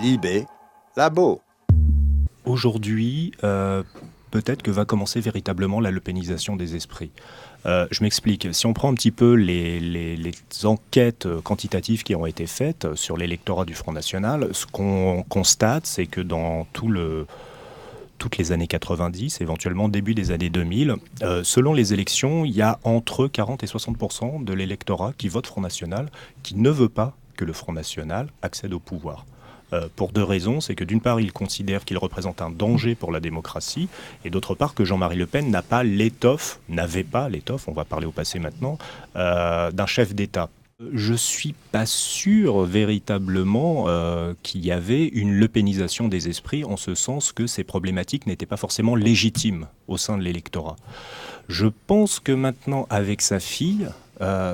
Libé, Labo. Aujourd'hui, peut-être que va commencer véritablement la lepénisation des esprits. Je m'explique. Si on prend un petit peu les enquêtes quantitatives qui ont été faites sur l'électorat du Front National, ce qu'on constate, c'est que dans toutes les années 90, éventuellement début des années 2000, selon les élections, il y a entre 40 et 60% de l'électorat qui vote Front National, qui ne veut pas que le Front National accède au pouvoir. Pour deux raisons, c'est que d'une part, il considère qu'il représente un danger pour la démocratie, et d'autre part que Jean-Marie Le Pen n'avait pas l'étoffe, on va parler au passé maintenant, d'un chef d'État. Je suis pas sûr véritablement qu'il y avait une lepénisation des esprits, en ce sens que ces problématiques n'étaient pas forcément légitimes au sein de l'électorat. Je pense que maintenant, avec sa fille,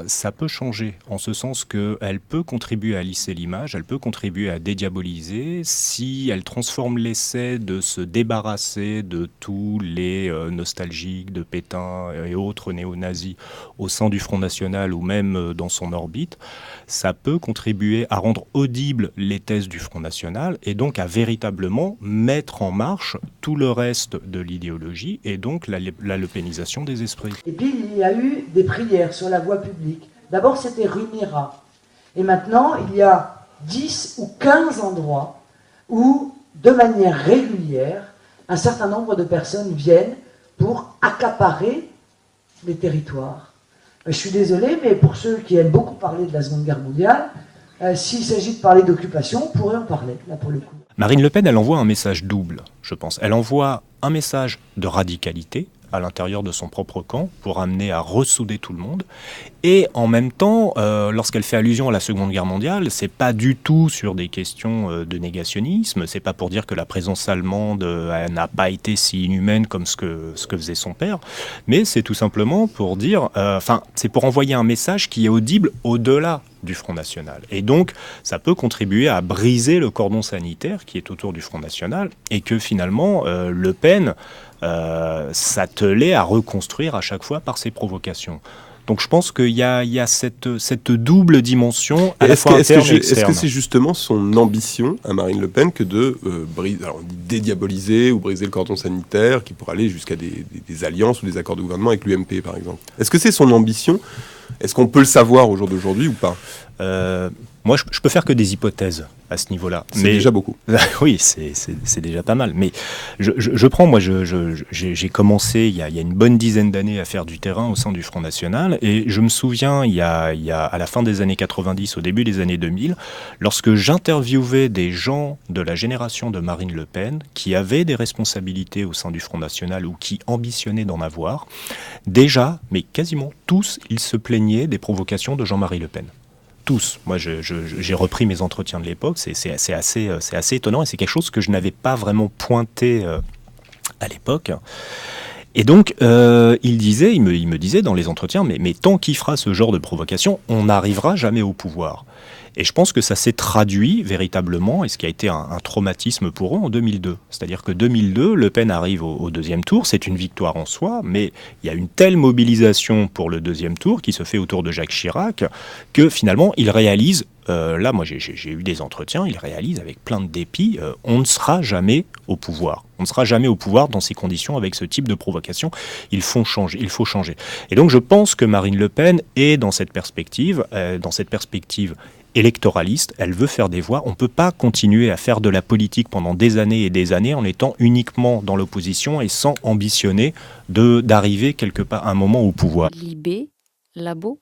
ça peut changer, en ce sens qu'elle peut contribuer à lisser l'image, elle peut contribuer à dédiaboliser, si elle transforme l'essai de se débarrasser de tous les nostalgiques de Pétain et autres néo-nazis au sein du Front National ou même dans son orbite, ça peut contribuer à rendre audibles les thèses du Front National et donc à véritablement mettre en marche tout le reste de l'idéologie et donc la lepénisation des esprits. Et puis il y a eu des prières sur la voie publique. D'abord c'était rue Mira. Et maintenant il y a 10 ou 15 endroits où, de manière régulière, un certain nombre de personnes viennent pour accaparer les territoires. Je suis désolé, mais pour ceux qui aiment beaucoup parler de la Seconde Guerre mondiale, s'il s'agit de parler d'occupation, on pourrait en parler, là pour le coup. Marine Le Pen, elle envoie un message double, je pense. Elle envoie un message de radicalité à l'intérieur de son propre camp pour amener à ressouder tout le monde. Et en même temps, lorsqu'elle fait allusion à la Seconde Guerre mondiale, c'est pas du tout sur des questions de négationnisme, c'est pas pour dire que la présence allemande n'a pas été si inhumaine comme ce que faisait son père, mais c'est tout simplement pour dire, c'est pour envoyer un message qui est audible au-delà du Front National. Et donc, ça peut contribuer à briser le cordon sanitaire qui est autour du Front National et que finalement, Le Pen s'attelait à reconstruire à chaque fois par ses provocations. Donc je pense qu'il y a cette double dimension à la fois interne et externe. Est-ce que c'est justement son ambition à Marine Le Pen que de dédiaboliser ou briser le cordon sanitaire qui pourrait aller jusqu'à des alliances ou des accords de gouvernement avec l'UMP par exemple? Est-ce que c'est son ambition? Est-ce qu'on peut le savoir au jour d'aujourd'hui ou pas? Moi, je peux faire que des hypothèses à ce niveau-là. C'est déjà beaucoup. Oui, c'est déjà pas mal. Mais je prends, moi, j'ai commencé il y a une bonne dizaine d'années à faire du terrain au sein du Front National. Et je me souviens, il y a à la fin des années 90, au début des années 2000, lorsque j'interviewais des gens de la génération de Marine Le Pen qui avaient des responsabilités au sein du Front National ou qui ambitionnaient d'en avoir, déjà, mais quasiment tous, ils se plaignaient des provocations de Jean-Marie Le Pen. Tous. Moi, j'ai repris mes entretiens de l'époque. C'est assez étonnant et c'est quelque chose que je n'avais pas vraiment pointé à l'époque. Et donc, il me disait dans les entretiens, mais tant qu'il fera ce genre de provocation, on n'arrivera jamais au pouvoir. Et je pense que ça s'est traduit véritablement, et ce qui a été un traumatisme pour eux en 2002. C'est-à-dire que 2002, Le Pen arrive au deuxième tour, c'est une victoire en soi, mais il y a une telle mobilisation pour le deuxième tour qui se fait autour de Jacques Chirac que finalement, il réalise, là moi j'ai eu des entretiens, il réalise avec plein de dépit, on ne sera jamais au pouvoir. On ne sera jamais au pouvoir dans ces conditions avec ce type de provocation. Il faut changer. Et donc je pense que Marine Le Pen est dans cette perspective électoraliste, elle veut faire des voix. On ne peut pas continuer à faire de la politique pendant des années et des années en étant uniquement dans l'opposition et sans ambitionner d'arriver quelque part à un moment au pouvoir. Libé, Labo.